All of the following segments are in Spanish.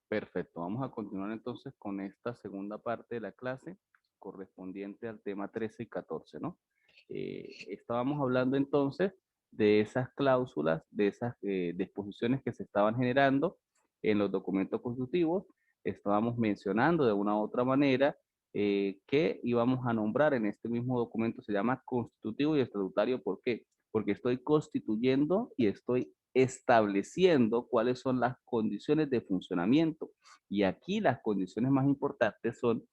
Perfecto, vamos a continuar entonces con esta segunda parte de la clase correspondiente al tema 13 y 14, ¿no? Estábamos hablando entonces de esas cláusulas, de esas disposiciones que se estaban generando en los documentos constitutivos. Estábamos mencionando de una u otra manera que íbamos a nombrar en este mismo documento, se llama constitutivo y estatutario. ¿Por qué? Porque estoy constituyendo y estoy estableciendo cuáles son las condiciones de funcionamiento. Y aquí las condiciones más importantes son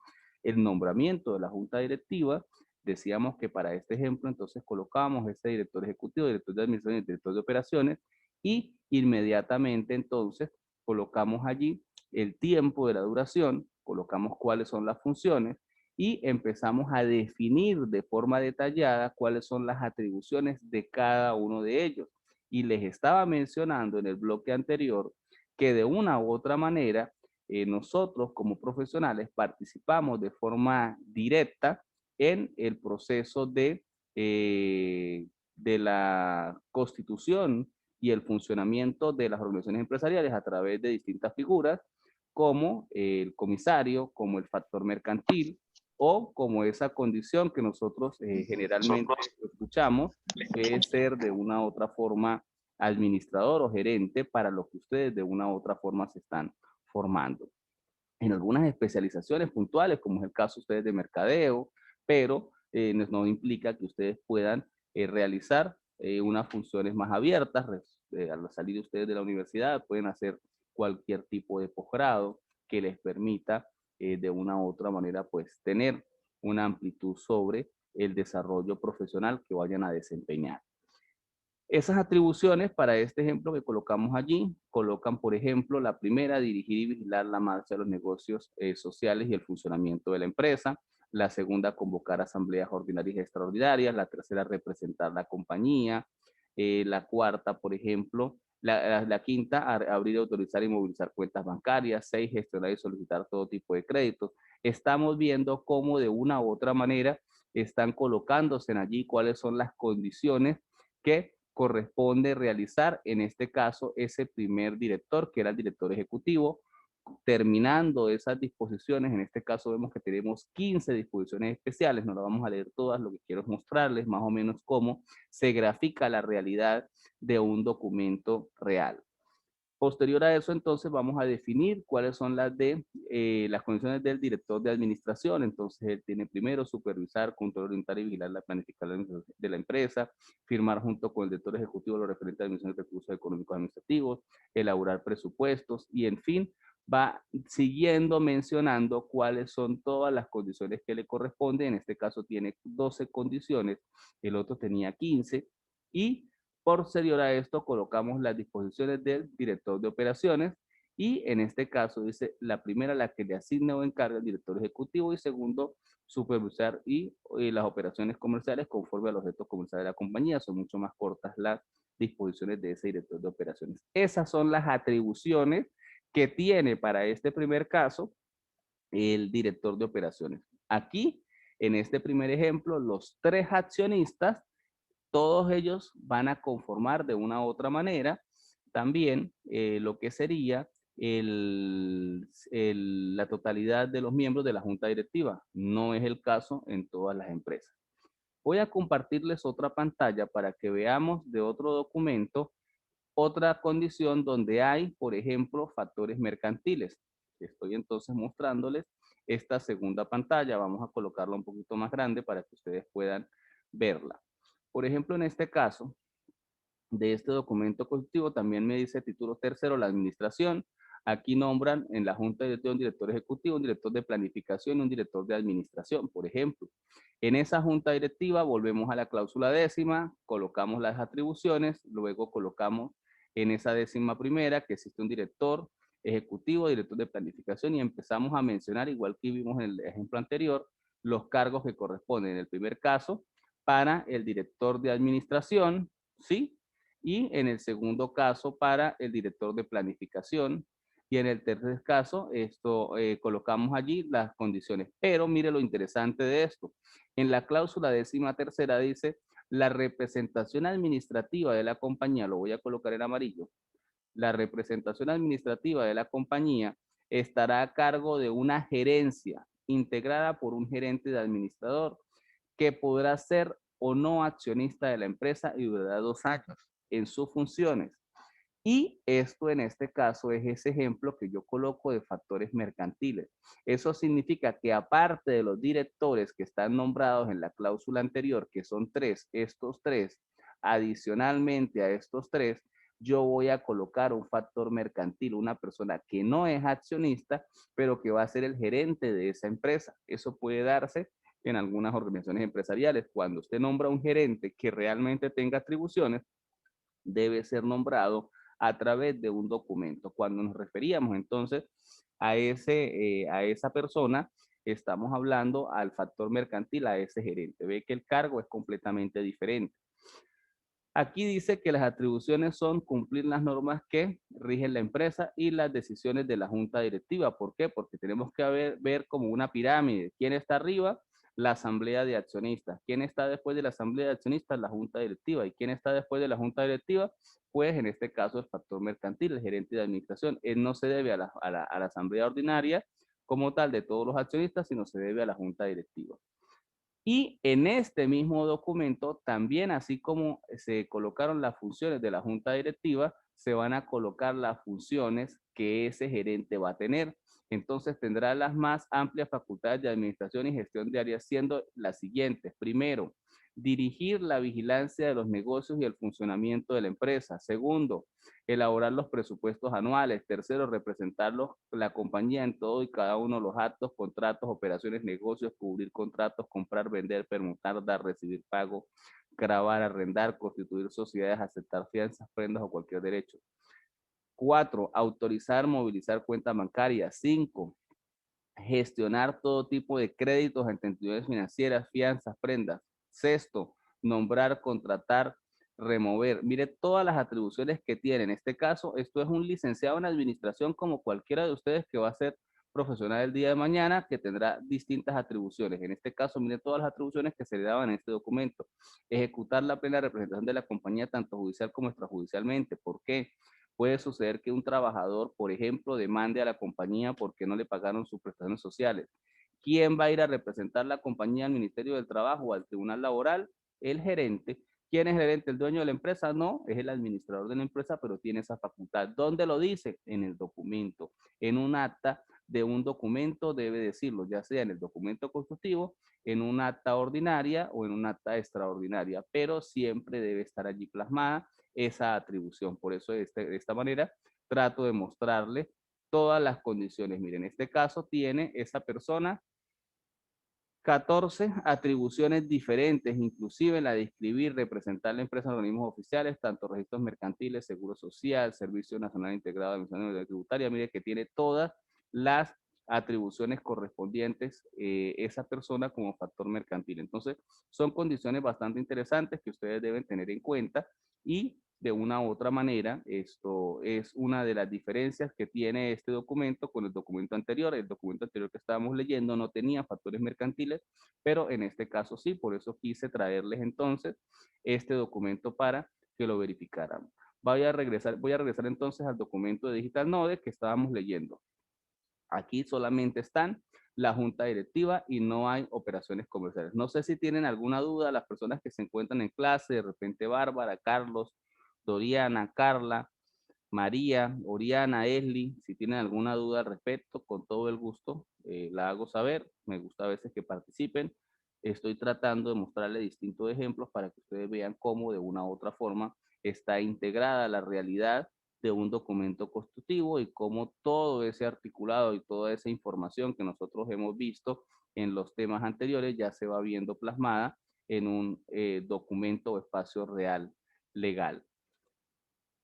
el nombramiento de la junta directiva. Decíamos que para este ejemplo entonces colocamos ese director ejecutivo, director de administración y director de operaciones, y inmediatamente entonces colocamos allí el tiempo de la duración, colocamos cuáles son las funciones y empezamos a definir de forma detallada cuáles son las atribuciones de cada uno de ellos. Y les estaba mencionando en el bloque anterior que de una u otra manera nosotros como profesionales participamos de forma directa en el proceso de la constitución y el funcionamiento de las organizaciones empresariales a través de distintas figuras como el comisario, como el factor mercantil o como esa condición que nosotros generalmente escuchamos, que es ser de una u otra forma administrador o gerente para lo que ustedes de una u otra forma se están formando. En algunas especializaciones puntuales, como es el caso de ustedes de mercadeo, pero no implica que ustedes puedan realizar unas funciones más abiertas. Al salir ustedes de la universidad pueden hacer cualquier tipo de posgrado que les permita de una u otra manera pues tener una amplitud sobre el desarrollo profesional que vayan a desempeñar. Esas atribuciones para este ejemplo que colocamos allí, colocan, por ejemplo, la primera, dirigir y vigilar la marcha de los negocios sociales y el funcionamiento de la empresa. La segunda, convocar asambleas ordinarias y extraordinarias. La tercera, representar la compañía. La cuarta, por ejemplo, la quinta, abrir, autorizar y movilizar cuentas bancarias. 6, gestionar y solicitar todo tipo de créditos. Estamos viendo cómo de una u otra manera están colocándose en allí cuáles son las condiciones que corresponde realizar, en este caso, ese primer director, que era el director ejecutivo. Terminando esas disposiciones, en este caso vemos que tenemos 15 disposiciones especiales, no las vamos a leer todas, lo que quiero es mostrarles más o menos cómo se grafica la realidad de un documento real. Posterior a eso, entonces, vamos a definir cuáles son las condiciones del director de administración. Entonces, él tiene primero supervisar, controlar, orientar y vigilar la planificación de la empresa, firmar junto con el director ejecutivo lo referente a la administración de recursos económicos administrativos, elaborar presupuestos y, en fin, va siguiendo mencionando cuáles son todas las condiciones que le corresponden. En este caso tiene 12 condiciones, el otro tenía 15 y posterior a esto colocamos las disposiciones del director de operaciones y en este caso dice la primera la que le asigna o encarga el director ejecutivo y segundo supervisar y las operaciones comerciales conforme a los objetos comerciales de la compañía. Son mucho más cortas las disposiciones de ese director de operaciones. Esas son las atribuciones que tiene para este primer caso el director de operaciones. Aquí, en este primer ejemplo, los 3 accionistas todos ellos van a conformar de una u otra manera también lo que sería la totalidad de los miembros de la junta directiva. No es el caso en todas las empresas. Voy a compartirles otra pantalla para que veamos de otro documento otra condición donde hay, por ejemplo, factores mercantiles. Estoy entonces mostrándoles esta segunda pantalla. Vamos a colocarla un poquito más grande para que ustedes puedan verla. Por ejemplo, en este caso de este documento constitutivo también me dice título tercero, la administración. Aquí nombran en la junta directiva un director ejecutivo, un director de planificación y un director de administración, por ejemplo. En esa junta directiva volvemos a la cláusula décima, colocamos las atribuciones, luego colocamos en esa décima primera que existe un director ejecutivo, director de planificación y empezamos a mencionar, igual que vimos en el ejemplo anterior, los cargos que corresponden. En el primer caso, para el director de administración, ¿sí? Y en el segundo caso para el director de planificación. Y en el tercer caso, colocamos allí las condiciones. Pero mire lo interesante de esto. En la cláusula décima tercera dice, la representación administrativa de la compañía, lo voy a colocar en amarillo, la representación administrativa de la compañía estará a cargo de una gerencia integrada por un gerente de administrador que podrá ser o no accionista de la empresa y durará 2 años en sus funciones. Y esto en este caso es ese ejemplo que yo coloco de factores mercantiles. Eso significa que aparte de los directores que están nombrados en la cláusula anterior, que son 3, estos 3, adicionalmente a estos 3, yo voy a colocar un factor mercantil, una persona que no es accionista, pero que va a ser el gerente de esa empresa. Eso puede darse en algunas organizaciones empresariales. Cuando usted nombra un gerente que realmente tenga atribuciones, debe ser nombrado a través de un documento. Cuando nos referíamos entonces a esa persona, estamos hablando al factor mercantil, a ese gerente. Ve que el cargo es completamente diferente. Aquí dice que las atribuciones son cumplir las normas que rigen la empresa y las decisiones de la junta directiva. ¿Por qué? Porque tenemos que ver como una pirámide. ¿Quién está arriba? La asamblea de accionistas. ¿Quién está después de la asamblea de accionistas? La junta directiva. ¿Y quién está después de la junta directiva? Pues en este caso el factor mercantil, el gerente de administración. Él no se debe a la asamblea ordinaria como tal de todos los accionistas, sino se debe a la junta directiva. Y en este mismo documento, también así como se colocaron las funciones de la junta directiva, se van a colocar las funciones que ese gerente va a tener. Entonces tendrá las más amplias facultades de administración y gestión de áreas, siendo las siguientes. Primero, dirigir la vigilancia de los negocios y el funcionamiento de la empresa. Segundo, elaborar los presupuestos anuales. Tercero, representar la compañía en todo y cada uno de los actos, contratos, operaciones, negocios, cubrir contratos, comprar, vender, permutar, dar, recibir pago, grabar, arrendar, constituir sociedades, aceptar fianzas, prendas o cualquier derecho. 4, autorizar, movilizar cuenta bancaria. 5, gestionar todo tipo de créditos ante entidades financieras, fianzas, prendas. Sexto, nombrar, contratar, remover. Mire todas las atribuciones que tiene. En este caso, esto es un licenciado en administración como cualquiera de ustedes que va a ser profesional el día de mañana, que tendrá distintas atribuciones. En este caso, mire todas las atribuciones que se le daban en este documento. Ejecutar la plena representación de la compañía, tanto judicial como extrajudicialmente. ¿Por qué? Puede suceder que un trabajador, por ejemplo, demande a la compañía porque no le pagaron sus prestaciones sociales. ¿Quién va a ir a representar la compañía al Ministerio del Trabajo o al Tribunal Laboral? El gerente. ¿Quién es el gerente? ¿El dueño de la empresa? No, es el administrador de la empresa, pero tiene esa facultad. ¿Dónde lo dice? En el documento. En un acta de un documento debe decirlo, ya sea en el documento constitutivo, en un acta ordinaria o en un acta extraordinaria, pero siempre debe estar allí plasmada esa atribución. Por eso de esta manera trato de mostrarle todas las condiciones. Miren, en este caso tiene esa persona 14 atribuciones diferentes, inclusive la de inscribir, representar la empresa en organismos oficiales, tanto registros mercantiles, seguro social, Servicio Nacional Integrado de Administración Tributaria. Mire que tiene todas las atribuciones correspondientes esa persona como factor mercantil. Entonces, son condiciones bastante interesantes que ustedes deben tener en cuenta y de una u otra manera, esto es una de las diferencias que tiene este documento con el documento anterior. El documento anterior que estábamos leyendo no tenía factores mercantiles, pero en este caso sí, por eso quise traerles entonces este documento para que lo verificaran. Voy a regresar entonces al documento de Digital Node que estábamos leyendo. Aquí solamente están la junta directiva y no hay operaciones comerciales. No sé si tienen alguna duda las personas que se encuentran en clase, de repente Bárbara, Carlos, Doriana, Carla, María, Oriana, Esli, si tienen alguna duda al respecto, con todo el gusto la hago saber. Me gusta a veces que participen. Estoy tratando de mostrarles distintos ejemplos para que ustedes vean cómo de una u otra forma está integrada la realidad de un documento constitutivo y cómo todo ese articulado y toda esa información que nosotros hemos visto en los temas anteriores ya se va viendo plasmada en un documento o espacio real legal.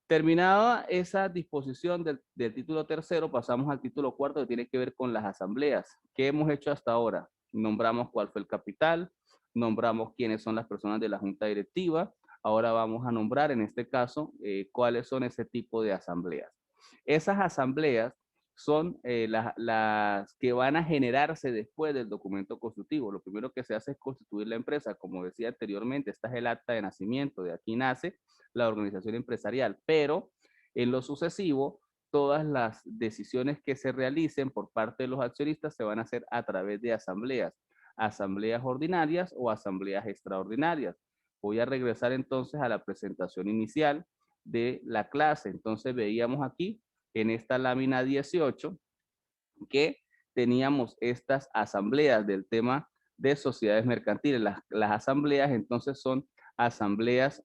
Terminada esa disposición del título tercero, pasamos al título cuarto que tiene que ver con las asambleas. ¿Qué hemos hecho hasta ahora? Nombramos cuál fue el capital, nombramos quiénes son las personas de la junta directiva. Ahora vamos a nombrar, en este caso, cuáles son ese tipo de asambleas. Esas asambleas son las que van a generarse después del documento constitutivo. Lo primero que se hace es constituir la empresa. Como decía anteriormente, esta es el acta de nacimiento, de aquí nace la organización empresarial, pero en lo sucesivo todas las decisiones que se realicen por parte de los accionistas se van a hacer a través de asambleas, asambleas ordinarias o asambleas extraordinarias. Voy a regresar entonces a la presentación inicial de la clase. Entonces veíamos aquí en esta lámina 18 que teníamos estas asambleas del tema de sociedades mercantiles. Las asambleas entonces son asambleas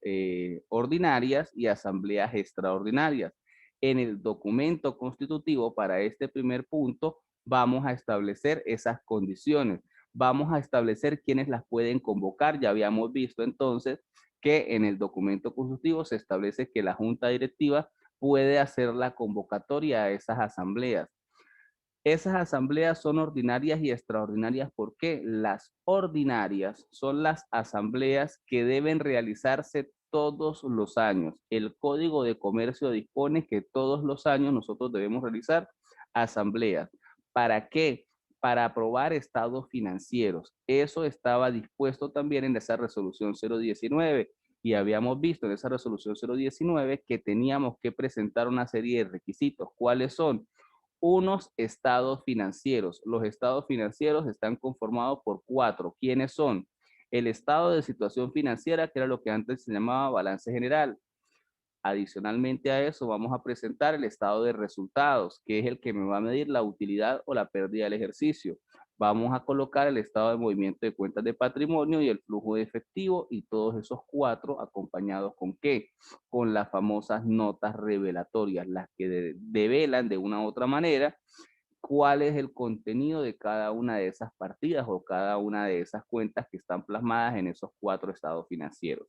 ordinarias y asambleas extraordinarias. En el documento constitutivo para este primer punto vamos a establecer esas condiciones. Vamos a establecer quiénes las pueden convocar. Ya habíamos visto entonces que en el documento constitutivo se establece que la junta directiva puede hacer la convocatoria a esas asambleas. Esas asambleas son ordinarias y extraordinarias porque las ordinarias son las asambleas que deben realizarse todos los años. El Código de Comercio dispone que todos los años nosotros debemos realizar asambleas. ¿Para qué? Para aprobar estados financieros. Eso estaba dispuesto también en esa resolución 019 y habíamos visto en esa resolución 019 que teníamos que presentar una serie de requisitos. ¿Cuáles son? Unos estados financieros. Los estados financieros están conformados por 4. ¿Quiénes son? El estado de situación financiera, que era lo que antes se llamaba balance general. Adicionalmente a eso, vamos a presentar el estado de resultados, que es el que me va a medir la utilidad o la pérdida del ejercicio. Vamos a colocar el estado de movimiento de cuentas de patrimonio y el flujo de efectivo, y todos esos 4 acompañados ¿con qué? Con las famosas notas revelatorias, las que develan de una u otra manera cuál es el contenido de cada una de esas partidas o cada una de esas cuentas que están plasmadas en esos 4 estados financieros.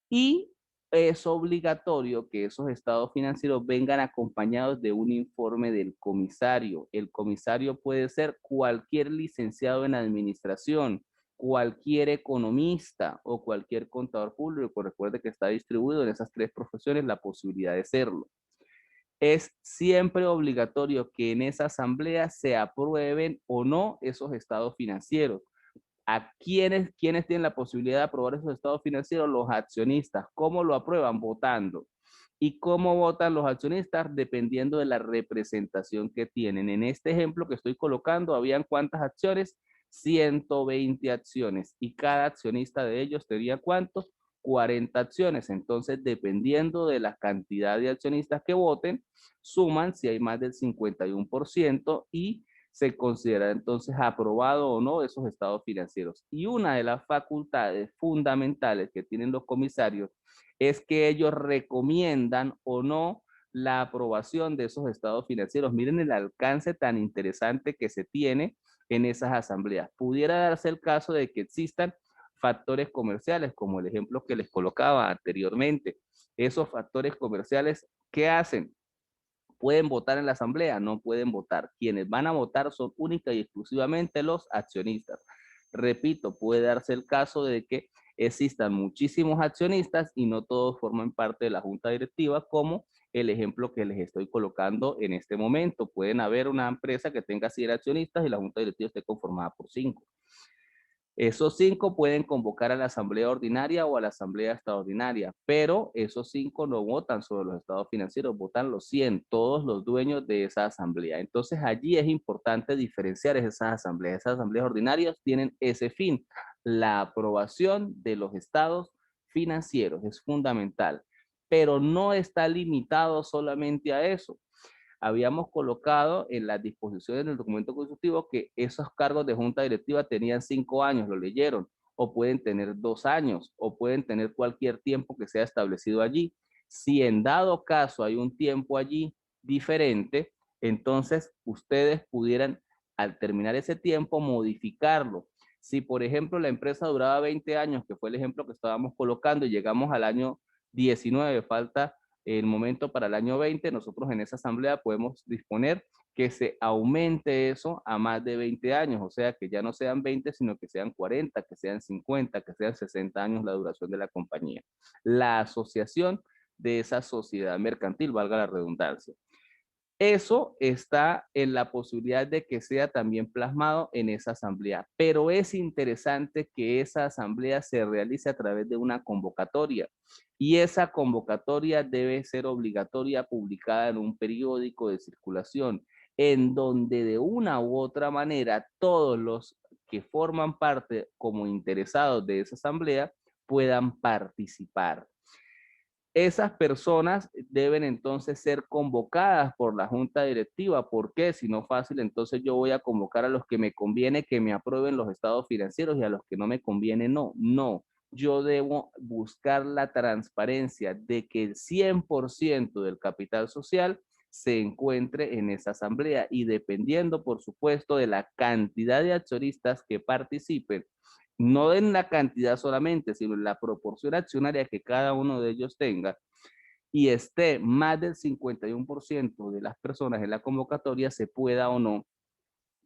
Y es obligatorio que esos estados financieros vengan acompañados de un informe del comisario. El comisario puede ser cualquier licenciado en administración, cualquier economista o cualquier contador público. Recuerde que está distribuido en esas 3 profesiones la posibilidad de serlo. Es siempre obligatorio que en esa asamblea se aprueben o no esos estados financieros. ¿A quiénes tienen la posibilidad de aprobar esos estados financieros? Los accionistas. ¿Cómo lo aprueban? Votando. ¿Y cómo votan los accionistas? Dependiendo de la representación que tienen. En este ejemplo que estoy colocando, ¿habían cuántas acciones? 120 acciones. ¿Y cada accionista de ellos tenía cuántos? 40 acciones. Entonces, dependiendo de la cantidad de accionistas que voten, suman si hay más del 51% y se considera entonces aprobado o no esos estados financieros. Y una de las facultades fundamentales que tienen los comisarios es que ellos recomiendan o no la aprobación de esos estados financieros. Miren el alcance tan interesante que se tiene en esas asambleas. Pudiera darse el caso de que existan factores comerciales, como el ejemplo que les colocaba anteriormente. Esos factores comerciales, ¿qué hacen? ¿Pueden votar en la asamblea? No pueden votar. Quienes van a votar son única y exclusivamente los accionistas. Repito, puede darse el caso de que existan muchísimos accionistas y no todos forman parte de la junta directiva, como el ejemplo que les estoy colocando en este momento. Pueden haber una empresa que tenga 100 accionistas y la junta directiva esté conformada por 5. Esos 5 pueden convocar a la asamblea ordinaria o a la asamblea extraordinaria, pero esos 5 no votan sobre los estados financieros, votan los 100, todos los dueños de esa asamblea. Entonces allí es importante diferenciar esas asambleas. Esas asambleas ordinarias tienen ese fin, la aprobación de los estados financieros, es fundamental, pero no está limitado solamente a eso. Habíamos colocado en las disposiciones del documento constitutivo que esos cargos de junta directiva tenían 5 años, lo leyeron, o pueden tener 2 años, o pueden tener cualquier tiempo que sea establecido allí. Si en dado caso hay un tiempo allí diferente, entonces ustedes pudieran, al terminar ese tiempo, modificarlo. Si, por ejemplo, la empresa duraba 20 años, que fue el ejemplo que estábamos colocando, y llegamos al año 19, falta el momento para el año 20, nosotros en esa asamblea podemos disponer que se aumente eso a más de 20 años, o sea, que ya no sean 20, sino que sean 40, que sean 50, que sean 60 años la duración de la compañía. La asociación de esa sociedad mercantil, valga la redundancia. Eso está en la posibilidad de que sea también plasmado en esa asamblea, pero es interesante que esa asamblea se realice a través de una convocatoria. y esa convocatoria debe ser obligatoria publicada en un periódico de circulación, en donde de una u otra manera todos los que forman parte como interesados de esa asamblea puedan participar. Esas personas deben entonces ser convocadas por la junta directiva. ¿Por qué? Si no fácil, entonces yo voy a convocar a los que me conviene que me aprueben los estados financieros y a los que no me conviene no. No, yo debo buscar la transparencia de que el 100% del capital social se encuentre en esa asamblea y dependiendo, por supuesto, de la cantidad de accionistas que participen, no en la cantidad solamente, sino en la proporción accionaria que cada uno de ellos tenga, y esté más del 51% de las personas en la convocatoria, se pueda o no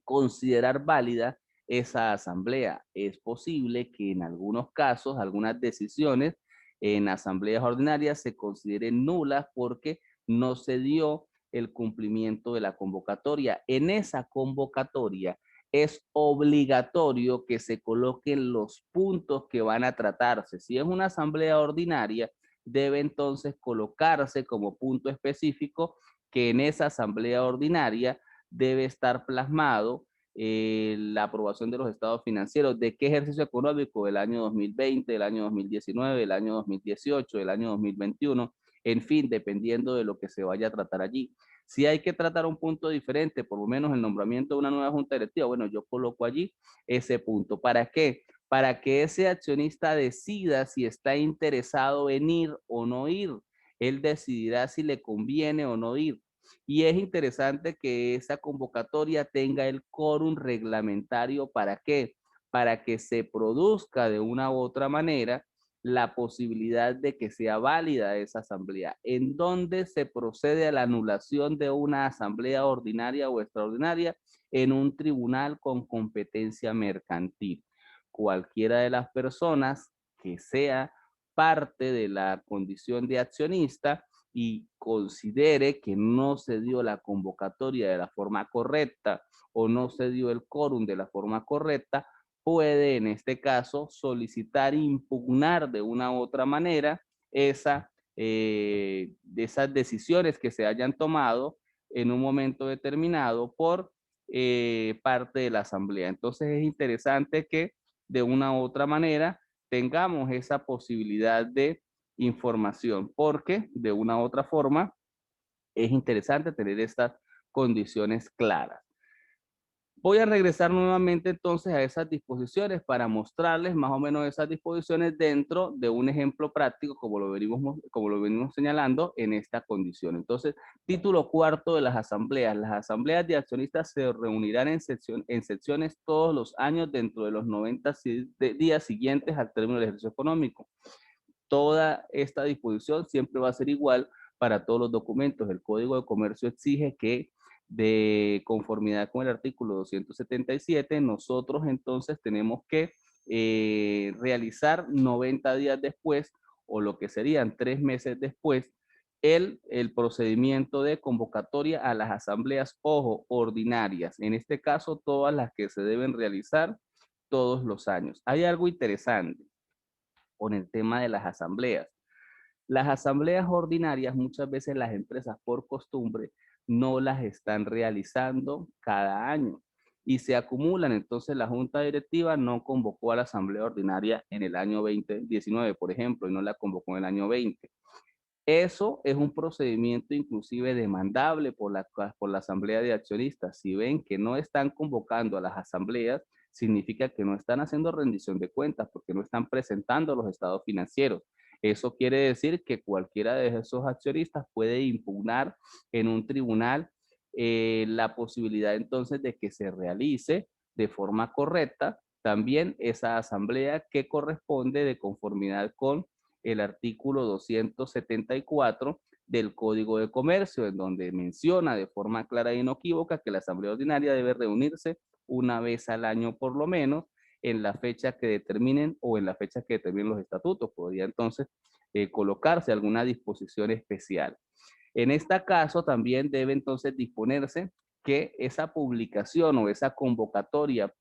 considerar válida esa asamblea. Es posible que en algunos casos, algunas decisiones en asambleas ordinarias se consideren nulas porque no se dio el cumplimiento de la convocatoria. En esa convocatoria es obligatorio que se coloquen los puntos que van a tratarse. Si es una asamblea ordinaria, debe entonces colocarse como punto específico que en esa asamblea ordinaria debe estar plasmado la aprobación de los estados financieros. ¿De qué ejercicio económico? Del año 2020, del año 2019, del año 2018, del año 2021, en fin, dependiendo de lo que se vaya a tratar allí. Si hay que tratar un punto diferente, por lo menos el nombramiento de una nueva junta directiva, bueno, yo coloco allí ese punto. ¿Para qué? Para que ese accionista decida si está interesado en ir o no ir. Él decidirá si le conviene o no ir. Y es interesante que esa convocatoria tenga el quórum reglamentario. ¿Para qué? Para que se produzca de una u otra manera la posibilidad de que sea válida esa asamblea. ¿En dónde se procede a la anulación de una asamblea ordinaria o extraordinaria? En un tribunal con competencia mercantil. Cualquiera de las personas que sea parte de la condición de accionista y considere que no se dio la convocatoria de la forma correcta o no se dio el quórum de la forma correcta, puede en este caso solicitar impugnar de una u otra manera de esas decisiones que se hayan tomado en un momento determinado por parte de la asamblea. Entonces es interesante que de una u otra manera tengamos esa posibilidad de información, porque de una u otra forma es interesante tener estas condiciones claras. Voy a regresar nuevamente entonces a esas disposiciones para mostrarles más o menos esas disposiciones dentro de un ejemplo práctico como lo venimos señalando en esta condición. Entonces, título cuarto de las asambleas. Las asambleas de accionistas se reunirán en secciones todos los años dentro de los 90 días siguientes al término del ejercicio económico. Toda esta disposición siempre va a ser igual para todos los documentos. El Código de Comercio exige que de conformidad con el artículo 277, nosotros entonces tenemos que realizar 90 días después, o lo que serían 3 meses después, el procedimiento de convocatoria a las asambleas, ojo, ordinarias. En este caso, todas las que se deben realizar todos los años. Hay algo interesante con el tema de las asambleas. Las asambleas ordinarias, muchas veces las empresas por costumbre no las están realizando cada año y se acumulan. Entonces la junta directiva no convocó a la asamblea ordinaria en el año 2019, por ejemplo, y no la convocó en el año 20. Eso es un procedimiento inclusive demandable por la asamblea de accionistas. Si ven que no están convocando a las asambleas, significa que no están haciendo rendición de cuentas porque no están presentando los estados financieros. Eso quiere decir que cualquiera de esos accionistas puede impugnar en un tribunal la posibilidad entonces de que se realice de forma correcta también esa asamblea que corresponde de conformidad con el artículo 274 del Código de Comercio, en donde menciona de forma clara e inequívoca que la Asamblea Ordinaria debe reunirse una vez al año por lo menos en la fecha que determinen o en la fecha que determinen los estatutos. Podría entonces colocarse alguna disposición especial. En este caso también debe entonces disponerse que esa publicación o esa convocatoria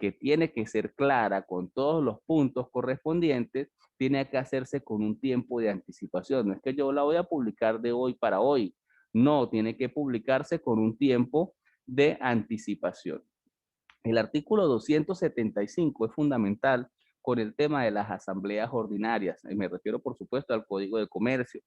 que tiene que ser clara con todos los puntos correspondientes, tiene que hacerse con un tiempo de anticipación. No es que yo la voy a publicar de hoy para hoy. No, tiene que publicarse con un tiempo de anticipación. El artículo 275 es fundamental con el tema de las asambleas ordinarias. Me refiero, por supuesto, al Código de Comercio,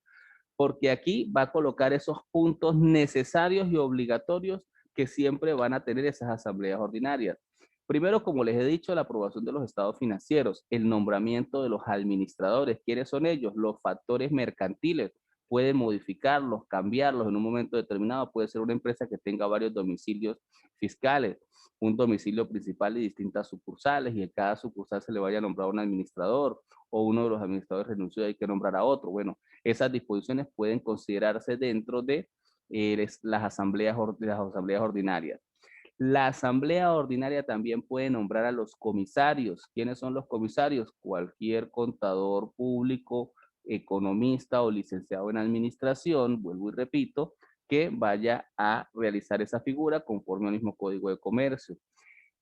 porque aquí va a colocar esos puntos necesarios y obligatorios que siempre van a tener esas asambleas ordinarias. Primero, como les he dicho, la aprobación de los estados financieros, el nombramiento de los administradores. ¿Quiénes son ellos? Los factores mercantiles. Pueden modificarlos, cambiarlos en un momento determinado. Puede ser una empresa que tenga varios domicilios fiscales, un domicilio principal y distintas sucursales, y en cada sucursal se le vaya a nombrar un administrador, o uno de los administradores renunció y hay que nombrar a otro. Bueno, esas disposiciones pueden considerarse dentro de las asambleas ordinarias. La asamblea ordinaria también puede nombrar a los comisarios. ¿Quiénes son los comisarios? Cualquier contador público, economista o licenciado en administración, vuelvo y repito, que vaya a realizar esa figura conforme al mismo Código de Comercio.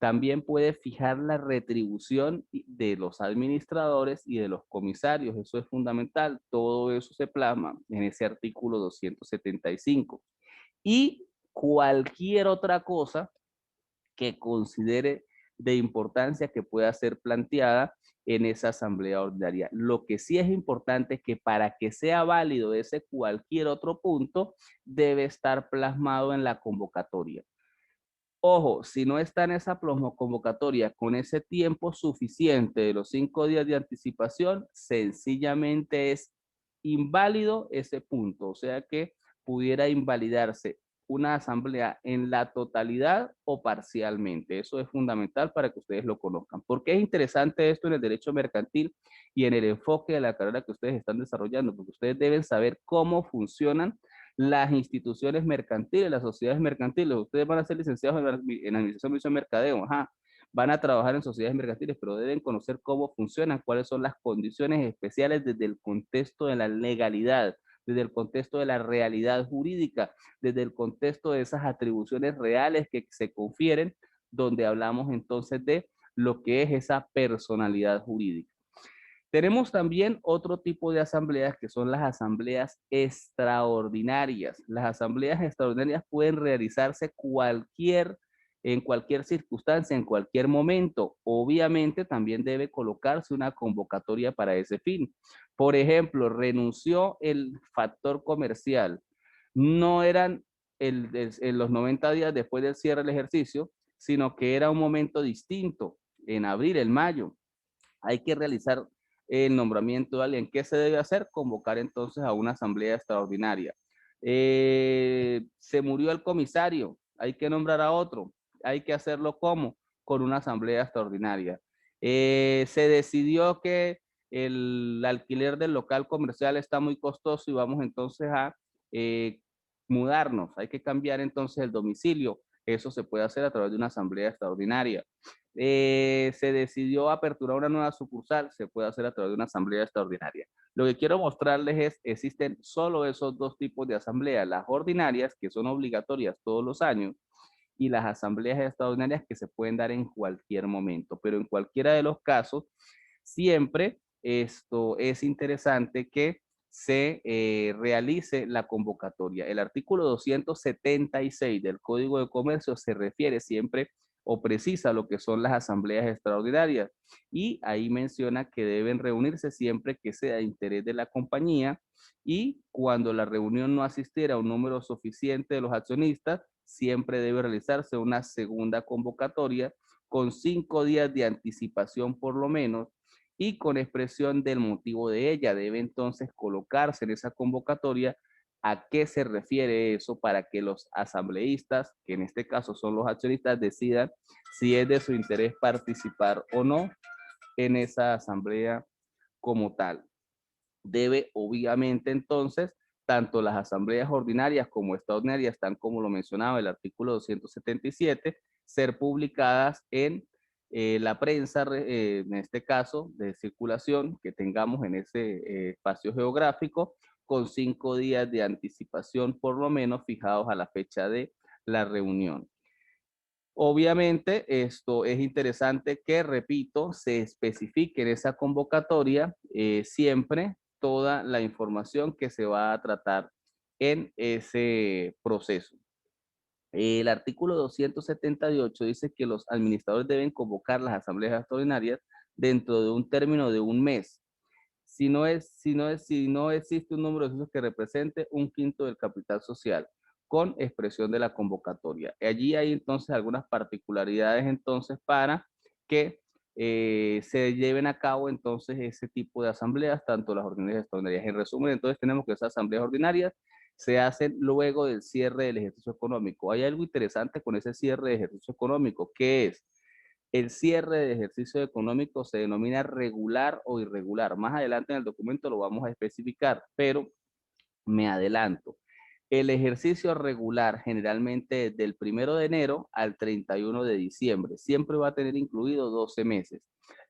También puede fijar la retribución de los administradores y de los comisarios. Eso es fundamental. Todo eso se plasma en ese artículo 275. Y cualquier otra cosa que considere de importancia que pueda ser planteada en esa asamblea ordinaria. Lo que sí es importante es que para que sea válido ese cualquier otro punto, debe estar plasmado en la convocatoria. Ojo, si no está en esa convocatoria con ese tiempo suficiente de los 5 días de anticipación, sencillamente es inválido ese punto. O sea que pudiera invalidarse una asamblea en la totalidad o parcialmente. Eso es fundamental para que ustedes lo conozcan. ¿Por qué es interesante esto en el derecho mercantil y en el enfoque de la carrera que ustedes están desarrollando? Porque ustedes deben saber cómo funcionan las instituciones mercantiles, las sociedades mercantiles. Ustedes van a ser licenciados en Administración y Mercadeo, ajá. Van a trabajar en sociedades mercantiles, pero deben conocer cómo funcionan, cuáles son las condiciones especiales desde el contexto de la legalidad, desde el contexto de la realidad jurídica, desde el contexto de esas atribuciones reales que se confieren, donde hablamos entonces de lo que es esa personalidad jurídica. Tenemos también otro tipo de asambleas que son las asambleas extraordinarias. Las asambleas extraordinarias pueden realizarse en cualquier circunstancia, en cualquier momento. Obviamente también debe colocarse una convocatoria para ese fin. Por ejemplo, renunció el factor comercial. No eran en los 90 días después del cierre del ejercicio, sino que era un momento distinto, en abril, en mayo. Hay que realizar el nombramiento de alguien. ¿Qué se debe hacer? Convocar entonces a una asamblea extraordinaria. Se murió el comisario, hay que nombrar a otro. Hay que hacerlo ¿cómo? Con una asamblea extraordinaria. Se decidió que el alquiler del local comercial está muy costoso y vamos entonces a eh, mudarnos. Hay que cambiar entonces el domicilio. Eso se puede hacer a través de una asamblea extraordinaria. Se decidió aperturar una nueva sucursal, se puede hacer a través de una asamblea extraordinaria. Lo que quiero mostrarles es, existen solo esos dos tipos de asambleas, las ordinarias, que son obligatorias todos los años, y las asambleas extraordinarias que se pueden dar en cualquier momento, pero en cualquiera de los casos, siempre esto es interesante que se realice la convocatoria. El artículo 276 del Código de Comercio se refiere siempre o precisa lo que son las asambleas extraordinarias y ahí menciona que deben reunirse siempre que sea de interés de la compañía y cuando la reunión no asistiera a un número suficiente de los accionistas, siempre debe realizarse una segunda convocatoria con 5 días de anticipación por lo menos y con expresión del motivo de ella. Debe entonces colocarse en esa convocatoria a qué se refiere eso para que los asambleístas, que en este caso son los accionistas, decidan si es de su interés participar o no en esa asamblea como tal. Debe obviamente entonces, tanto las asambleas ordinarias como extraordinarias, están como lo mencionaba el artículo 277, ser publicadas en la prensa, en este caso de circulación que tengamos en ese espacio geográfico, con 5 días de anticipación por lo menos fijados a la fecha de la reunión. Obviamente, esto es interesante que, repito, se especifique en esa convocatoria siempre toda la información que se va a tratar en ese proceso. El artículo 278 dice que los administradores deben convocar las asambleas extraordinarias dentro de un término de un mes. Si no existe un número de socios que represente un quinto del capital social, con expresión de la convocatoria. Allí hay entonces algunas particularidades entonces para que se lleven a cabo entonces ese tipo de asambleas, tanto las ordinarias extraordinarias. En resumen, entonces tenemos que esas asambleas ordinarias se hacen luego del cierre del ejercicio económico. Hay algo interesante con ese cierre de ejercicio económico, que es el cierre de ejercicio económico se denomina regular o irregular. Más adelante en el documento lo vamos a especificar, pero me adelanto. El ejercicio regular generalmente es del 1 de enero al 31 de diciembre. Siempre va a tener incluido 12 meses.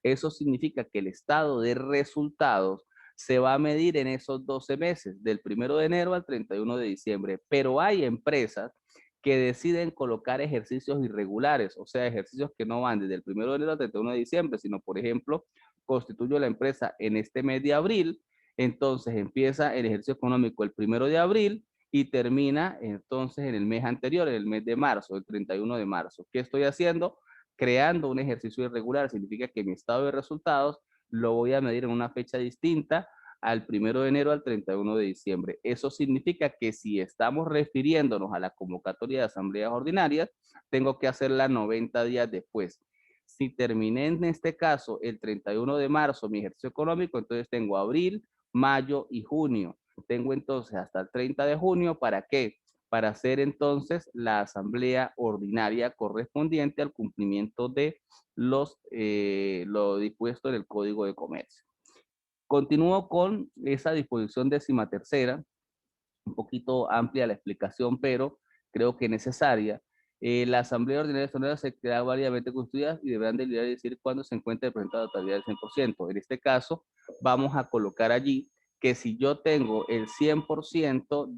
Eso significa que el estado de resultados se va a medir en esos 12 meses, del 1 de enero al 31 de diciembre. Pero hay empresas que deciden colocar ejercicios irregulares, o sea, ejercicios que no van desde el 1 de enero al 31 de diciembre, sino, por ejemplo, constituyo la empresa en este mes de abril, entonces empieza el ejercicio económico el 1 de abril y termina entonces en el mes anterior, en el mes de marzo, el 31 de marzo. ¿Qué estoy haciendo? Creando un ejercicio irregular. Significa que mi estado de resultados lo voy a medir en una fecha distinta al 1 de enero al 31 de diciembre. Eso significa que si estamos refiriéndonos a la convocatoria de asambleas ordinarias, tengo que hacerla 90 días después. Si terminé en este caso el 31 de marzo mi ejercicio económico, entonces tengo abril, mayo y junio. Tengo entonces hasta el 30 de junio, ¿para qué? Para hacer entonces la asamblea ordinaria correspondiente al cumplimiento de lo dispuesto en el Código de Comercio. Continúo con esa disposición 13ª, un poquito amplia la explicación, pero creo que necesaria. La Asamblea Ordinaria Extraordinaria se queda válidamente constituida y deberán deliberar y decir cuándo se encuentra representada la totalidad del 100%. En este caso, vamos a colocar allí que si yo tengo el 100%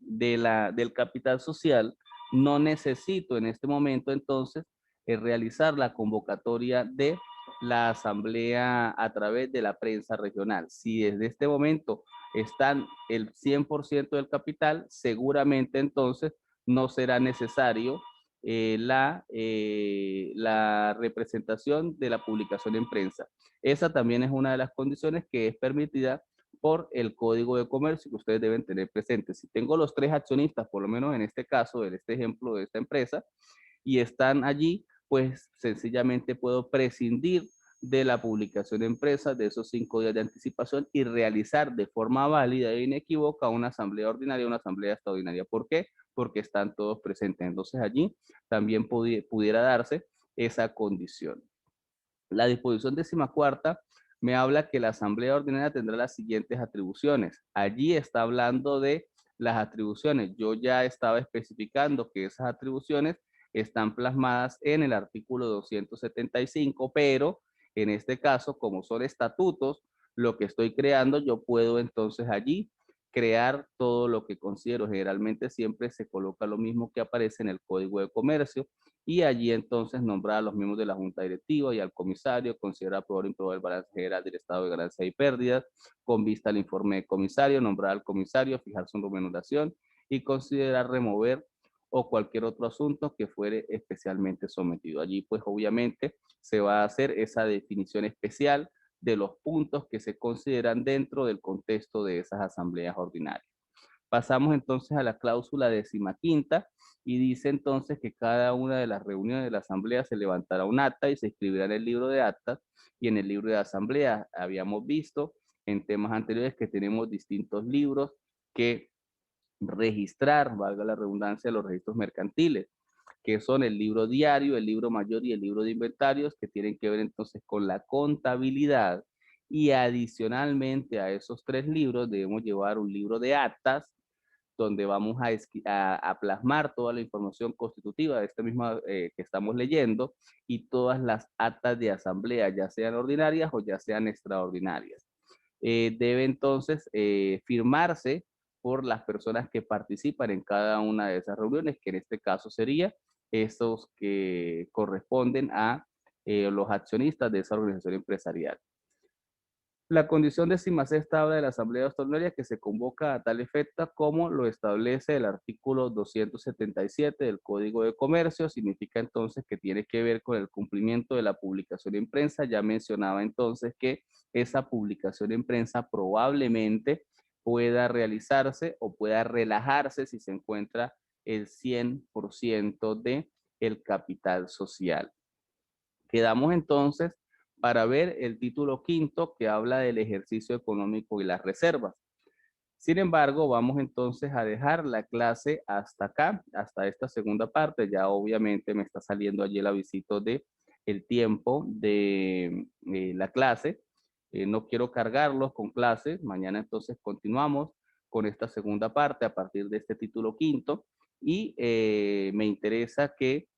del capital social, no necesito en este momento entonces realizar la convocatoria de la asamblea a través de la prensa regional. Si desde este momento están el 100% del capital, seguramente entonces no será necesario la representación de la publicación en prensa. Esa también es una de las condiciones que es permitida por el Código de Comercio que ustedes deben tener presente. Si tengo los 3 accionistas, por lo menos en este caso, en este ejemplo de esta empresa, y están allí, pues sencillamente puedo prescindir de la publicación de empresas de esos 5 días de anticipación y realizar de forma válida e inequívoca una asamblea ordinaria, una asamblea extraordinaria. ¿Por qué? Porque están todos presentes. Entonces allí también pudiera darse esa condición. La disposición 14ª me habla que la asamblea ordinaria tendrá las siguientes atribuciones. Allí está hablando de las atribuciones. Yo ya estaba especificando que esas atribuciones están plasmadas en el artículo 275, pero en este caso, como son estatutos, lo que estoy creando, yo puedo entonces allí crear todo lo que considero. Generalmente siempre se coloca lo mismo que aparece en el Código de Comercio y allí entonces nombrar a los miembros de la Junta Directiva y al comisario, considerar aprobar o improbar el balance general del estado de ganancias y pérdidas, con vista al informe del comisario, nombrar al comisario, fijar su remuneración y considerar remover o cualquier otro asunto que fuere especialmente sometido. Allí pues obviamente se va a hacer esa definición especial de los puntos que se consideran dentro del contexto de esas asambleas ordinarias. Pasamos entonces a la cláusula 15ª y dice entonces que cada una de las reuniones de la asamblea se levantará un acta y se escribirá en el libro de actas y en el libro de asamblea. Habíamos visto en temas anteriores que tenemos distintos libros que registrar, valga la redundancia, los registros mercantiles, que son el libro diario, el libro mayor y el libro de inventarios, que tienen que ver entonces con la contabilidad. Y adicionalmente a esos 3 libros debemos llevar un libro de actas donde vamos a plasmar toda la información constitutiva de esta misma que estamos leyendo y todas las actas de asamblea, ya sean ordinarias o ya sean extraordinarias. Debe entonces firmarse por las personas que participan en cada una de esas reuniones, que en este caso sería esos que corresponden a los accionistas de esa organización empresarial. La condición 16ª habla de la Asamblea Extraordinaria que se convoca a tal efecto como lo establece el artículo 277 del Código de Comercio. Significa entonces que tiene que ver con el cumplimiento de la publicación en prensa. Ya mencionaba entonces que esa publicación en prensa probablemente pueda realizarse o pueda relajarse si se encuentra el 100% de el capital social. Quedamos entonces para ver el título quinto que habla del ejercicio económico y las reservas. Sin embargo, vamos entonces a dejar la clase hasta acá, hasta esta segunda parte. Ya obviamente me está saliendo allí el avisito de el tiempo de la clase. No quiero cargarlos con clases. Mañana entonces continuamos con esta segunda parte a partir de este título quinto. Y me interesa que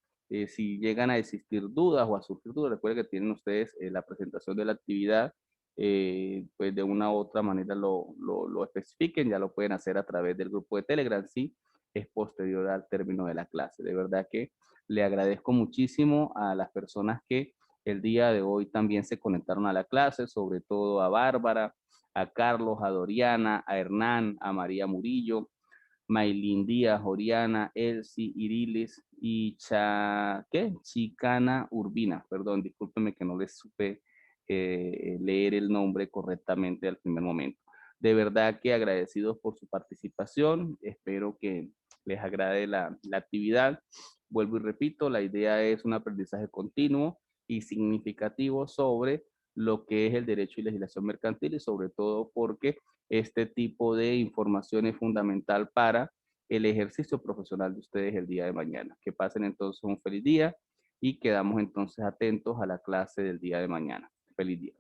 si llegan a existir dudas o a surgir dudas, recuerden que tienen ustedes la presentación de la actividad, pues de una u otra manera lo especifiquen, ya lo pueden hacer a través del grupo de Telegram si es posterior al término de la clase. De verdad que le agradezco muchísimo a las personas que el día de hoy también se conectaron a la clase, sobre todo a Bárbara, a Carlos, a Doriana, a Hernán, a María Murillo, Maylin Díaz, Oriana, Elsie, Irilis y Chicana Urbina. Perdón, discúlpeme que no les supe leer el nombre correctamente al primer momento. De verdad que agradecidos por su participación. Espero que les agrade la actividad. Vuelvo y repito, la idea es un aprendizaje continuo y significativo sobre lo que es el derecho y legislación mercantil y sobre todo porque este tipo de información es fundamental para el ejercicio profesional de ustedes el día de mañana. Que pasen entonces un feliz día y quedamos entonces atentos a la clase del día de mañana. Feliz día.